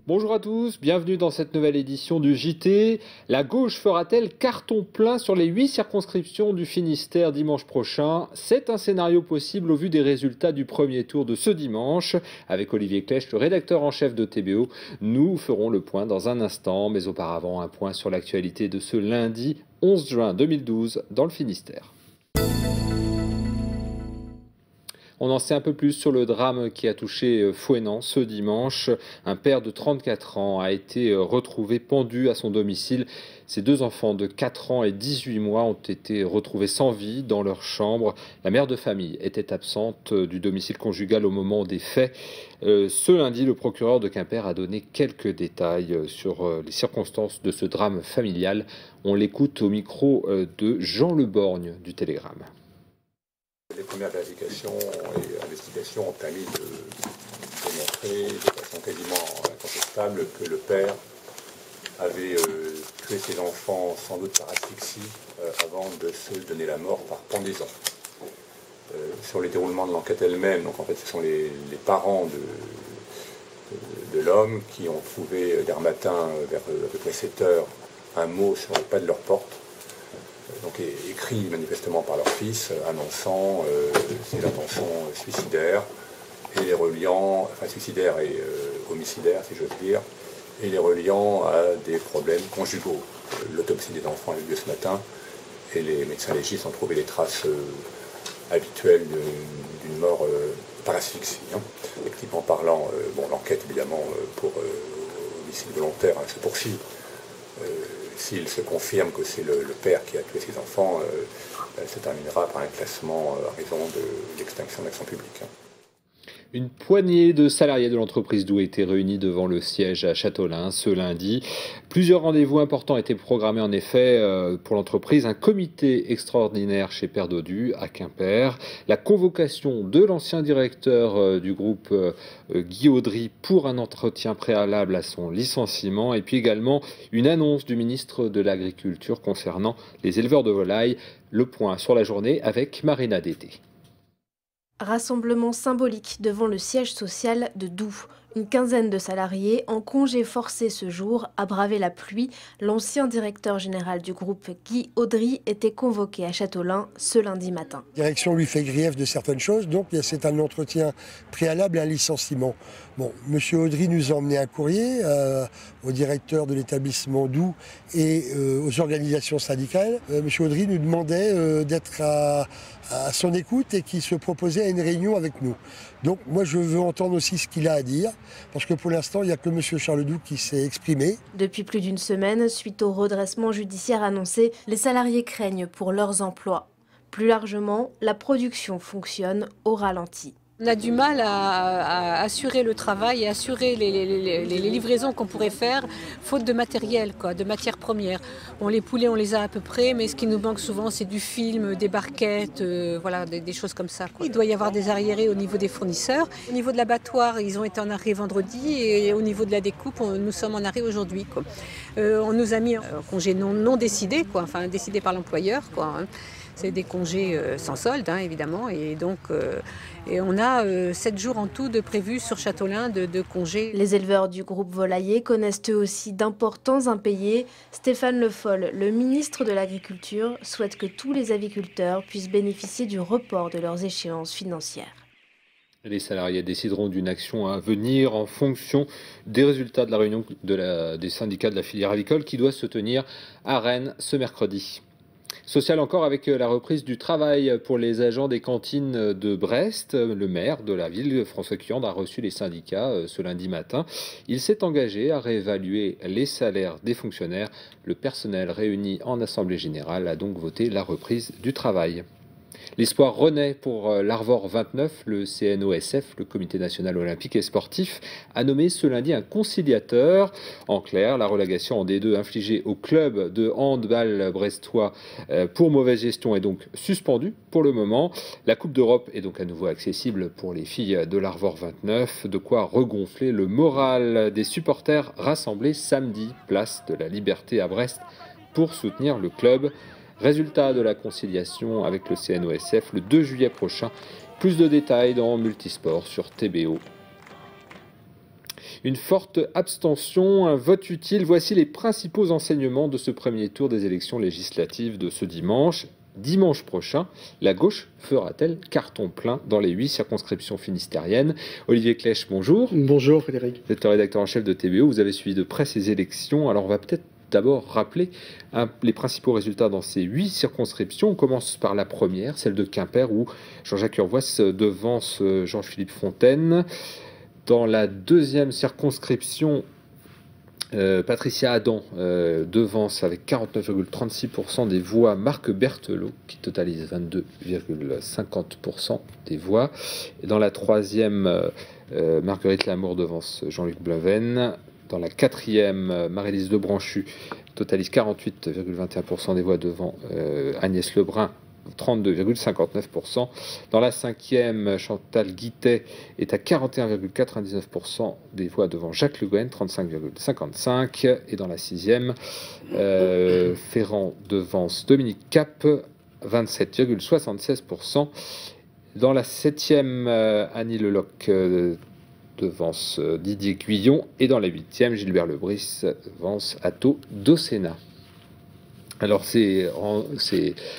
Bonjour à tous, bienvenue dans cette nouvelle édition du JT. La gauche fera-t-elle carton plein sur les 8 circonscriptions du Finistère dimanche prochain? C'est un scénario possible au vu des résultats du premier tour de ce dimanche. Avec Olivier Clèche, le rédacteur en chef de TBO, nous ferons le point dans un instant, mais auparavant un point sur l'actualité de ce lundi 11 juin 2012 dans le Finistère. On en sait un peu plus sur le drame qui a touché Fouesnant ce dimanche. Un père de 34 ans a été retrouvé pendu à son domicile. Ses 2 enfants de 4 ans et 18 mois ont été retrouvés sans vie dans leur chambre. La mère de famille était absente du domicile conjugal au moment des faits. Ce lundi, le procureur de Quimper a donné quelques détails sur les circonstances de ce drame familial. On l'écoute au micro de Jean Le Borgne du Télégramme. Les premières vérifications et investigations ont permis de montrer de façon quasiment incontestable que le père avait tué ses enfants sans doute par asphyxie avant de se donner la mort par pendaison. Sur les déroulements de l'enquête elle-même, donc en fait ce sont les parents de l'homme qui ont trouvé hier matin vers à peu près 7 heures un mot sur le pas de leur porte. Donc écrit manifestement par leur fils, annonçant ses intentions suicidaires, et les reliant, enfin suicidaires et homicidaires si j'ose dire, et les reliant à des problèmes conjugaux. L'autopsie des enfants a eu lieu ce matin, et les médecins légistes ont trouvé les traces habituelles d'une mort par asphyxie. Techniquement parlant, l'enquête évidemment pour homicide volontaire se poursuit. S'il se confirme que c'est le père qui a tué ses enfants, elle se terminera par un classement à raison de l'extinction de l'action publique. Une poignée de salariés de l'entreprise Doux étaient réunis devant le siège à Châteaulin ce lundi. Plusieurs rendez-vous importants étaient programmés en effet pour l'entreprise. Un comité extraordinaire chez Père Dodu à Quimper. La convocation de l'ancien directeur du groupe Guy Audry pour un entretien préalable à son licenciement. Et puis également une annonce du ministre de l'Agriculture concernant les éleveurs de volailles. Le point sur la journée avec Marina Dété. Rassemblement symbolique devant le siège social de Doux. Une quinzaine de salariés en congé forcé ce jour a bravé la pluie. L'ancien directeur général du groupe Guy Audry était convoqué à Châteaulin ce lundi matin. La direction lui fait grief de certaines choses, donc c'est un entretien préalable à un licenciement. Monsieur Audry nous a emmené un courrier au directeur de l'établissement Doux et aux organisations syndicales. Monsieur Audry nous demandait d'être à son écoute et qu'il se proposait à une réunion avec nous. Donc moi je veux entendre aussi ce qu'il a à dire, parce que pour l'instant il n'y a que M. Charles Doux qui s'est exprimé. Depuis plus d'une semaine, suite au redressement judiciaire annoncé, les salariés craignent pour leurs emplois. Plus largement, la production fonctionne au ralenti. On a du mal à assurer le travail et assurer les livraisons qu'on pourrait faire, faute de matériel, de matières premières. Les poulets, on les a à peu près, mais ce qui nous manque souvent, c'est du film, des barquettes, voilà, des choses comme ça. Il doit y avoir des arriérés au niveau des fournisseurs. Au niveau de l'abattoir, ils ont été en arrêt vendredi, et au niveau de la découpe, nous sommes en arrêt aujourd'hui. On nous a mis un congé non décidé, enfin décidé par l'employeur. C'est des congés sans solde, évidemment, et donc et on a 7 jours en tout de prévus sur Châteaulin de congés. Les éleveurs du groupe volailler connaissent eux aussi d'importants impayés. Stéphane Le Foll, le ministre de l'Agriculture, souhaite que tous les aviculteurs puissent bénéficier du report de leurs échéances financières. Les salariés décideront d'une action à venir en fonction des résultats de la réunion des syndicats de la filière avicole qui doit se tenir à Rennes ce mercredi. Social encore avec la reprise du travail pour les agents des cantines de Brest. Le maire de la ville, François Cuyand, a reçu les syndicats ce lundi matin. Il s'est engagé à réévaluer les salaires des fonctionnaires. Le personnel réuni en assemblée générale a donc voté la reprise du travail. L'espoir renaît pour l'Arvor 29. Le CNOSF, le Comité national olympique et sportif, a nommé ce lundi un conciliateur. En clair, la relégation en D2 infligée au club de handball brestois pour mauvaise gestion est donc suspendue pour le moment. La Coupe d'Europe est donc à nouveau accessible pour les filles de l'Arvor 29. De quoi regonfler le moral des supporters rassemblés samedi, place de la Liberté à Brest, pour soutenir le club. Résultat de la conciliation avec le CNOSF le 2 juillet prochain. Plus de détails dans Multisport sur TBO. Une forte abstention, un vote utile. Voici les principaux enseignements de ce premier tour des élections législatives de ce dimanche. Dimanche prochain, la gauche fera-t-elle carton plein dans les 8 circonscriptions finistériennes? Olivier Clèche, bonjour. Bonjour Frédéric. Vous êtes le rédacteur en chef de TBO, vous avez suivi de près ces élections. Alors on va peut-être d'abord rappeler les principaux résultats dans ces 8 circonscriptions. On commence par la première, celle de Quimper, où Jean-Jacques Urvoas devance Jean-Philippe Fontaine. Dans la deuxième circonscription, Patricia Adam devance avec 49,36% des voix Marc Berthelot, qui totalise 22,50% des voix. Et dans la troisième, Marguerite Lamour devance Jean-Luc Bleven. Dans la quatrième, Marie-Lise Lebranchu totalise 48,21% des voix devant Agnès Lebrun, 32,59%. Dans la cinquième, Chantal Guittet est à 41,99% des voix devant Jacques Le Gouen, 35,55%. Et dans la sixième, Ferrand devance Dominique Cap, 27,76%. Dans la septième, Annie Leloc devance Didier Guillon. Et dans la huitième, Gilbert Lebris devance Atto Docena. Alors ces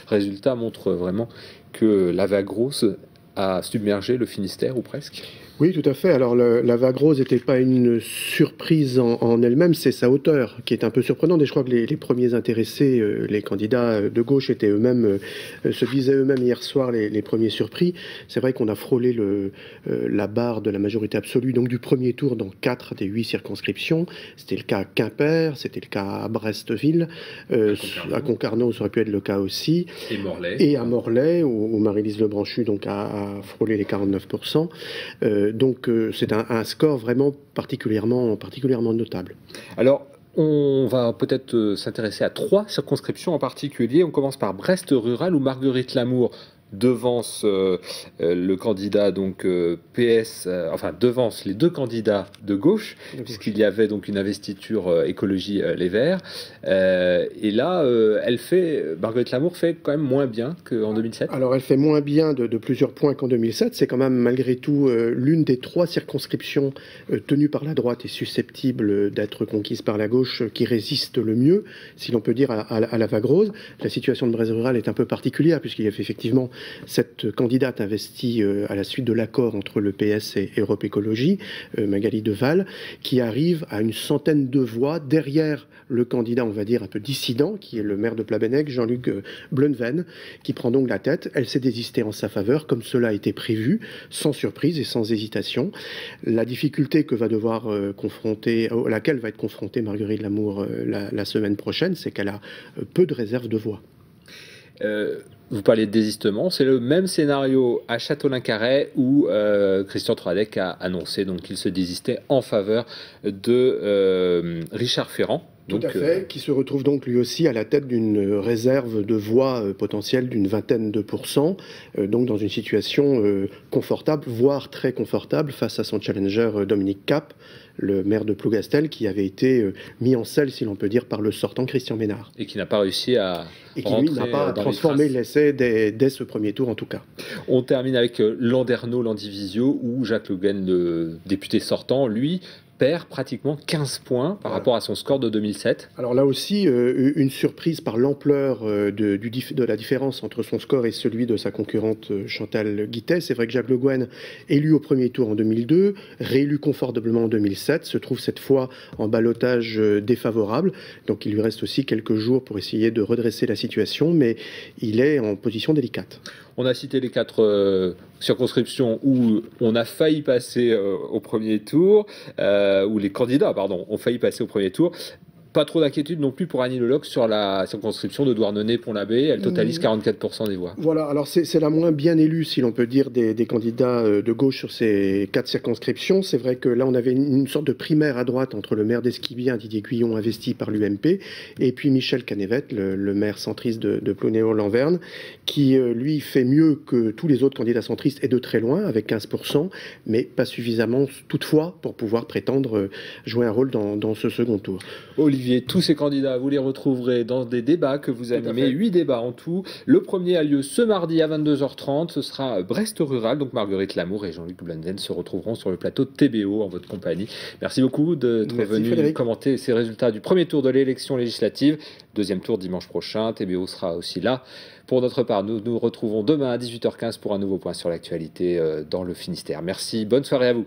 résultats montrent vraiment que la vague grosse a submergé le Finistère, ou presque. Oui, tout à fait. Alors la vague rose n'était pas une surprise en elle-même, c'est sa hauteur qui est un peu surprenante. Et je crois que les premiers intéressés, les candidats de gauche, étaient eux-mêmes, se disaient eux-mêmes hier soir les premiers surpris. C'est vrai qu'on a frôlé la barre de la majorité absolue, donc du premier tour dans 4 des 8 circonscriptions. C'était le cas à Quimper, c'était le cas à Bretteville, à Concarneau, ça aurait pu être le cas aussi. Et Morlaix. Et à Morlaix, où Marie-Lise Lebranchu donc, a frôlé les 49%. Donc c'est un score vraiment particulièrement notable. Alors, on va peut-être s'intéresser à 3 circonscriptions en particulier. On commence par Brest rural, où Marguerite Lamour devance le candidat donc PS, devance les 2 candidats de gauche, puisqu'il y avait donc une investiture écologie les Verts. Et là, Marguerite Lamour fait quand même moins bien qu'en 2007. Alors elle fait moins bien de plusieurs points qu'en 2007. C'est quand même malgré tout l'une des 3 circonscriptions tenues par la droite et susceptibles d'être conquises par la gauche qui résiste le mieux, si l'on peut dire, à la vague rose. La situation de Brest rural est un peu particulière, puisqu'il y avait effectivement cette candidate investie à la suite de l'accord entre le PS et Europe Écologie, Magali Deval, qui arrive à une centaine de voix derrière le candidat, on va dire, un peu dissident, qui est le maire de Plabennec, Jean-Luc Bleven, qui prend donc la tête. Elle s'est désistée en sa faveur, comme cela a été prévu, sans surprise et sans hésitation. La difficulté à laquelle va être confrontée Marguerite Lamour la semaine prochaine, c'est qu'elle a peu de réserve de voix. Vous parlez de désistement, c'est le même scénario à Châteaulin-Carré où Christian Troadec a annoncé qu'il se désistait en faveur de Richard Ferrand. Tout à fait, qui se retrouve donc lui aussi à la tête d'une réserve de voix potentielle d'une vingtaine de %, donc dans une situation confortable, voire très confortable, face à son challenger Dominique Cap, le maire de Plougastel, qui avait été mis en selle, si l'on peut dire, par le sortant Christian Ménard. Et qui n'a pas réussi à et qui, lui, n'a pas transformé l'essai dès ce premier tour, en tout cas. On termine avec Landerneau-Landivisio, où Jacques Le Gouen, le député sortant, lui, perd pratiquement 15 points par rapport à son score de 2007. Alors là aussi, une surprise par l'ampleur de la différence entre son score et celui de sa concurrente Chantal Guittet. C'est vrai que Jacques Le Gouen, élu au premier tour en 2002, réélu confortablement en 2007, se trouve cette fois en ballottage défavorable. Donc il lui reste aussi quelques jours pour essayer de redresser la situation, mais il est en position délicate. On a cité les 4 circonscriptions où on a failli passer au premier tour, où les candidats, ont failli passer au premier tour. Pas trop d'inquiétude non plus pour Annie Leloc sur la circonscription de Douarnenez-Pont-l'Abbé. Elle totalise 44% des voix. Voilà, alors c'est la moins bien élue, si l'on peut dire, des candidats de gauche sur ces 4 circonscriptions. C'est vrai que là, on avait une sorte de primaire à droite entre le maire d'Esquibien, Didier Guillon, investi par l'UMP, et puis Michel Canévet, le maire centriste de Plonéo-Lanverne, qui, lui, fait mieux que tous les autres candidats centristes, et de très loin, avec 15%, mais pas suffisamment, toutefois, pour pouvoir prétendre jouer un rôle dans ce second tour. Olivier Olivier. Tous ces candidats, vous les retrouverez dans des débats que vous animez, 8 débats en tout. Le premier a lieu ce mardi à 22h30, ce sera Brest Rural, donc Marguerite Lamour et Jean-Luc Blanven se retrouveront sur le plateau de TBO en votre compagnie. Merci beaucoup d'être venu commenter ces résultats du premier tour de l'élection législative. Deuxième tour dimanche prochain, TBO sera aussi là. Pour notre part, nous nous retrouvons demain à 18h15 pour un nouveau point sur l'actualité dans le Finistère. Merci, bonne soirée à vous.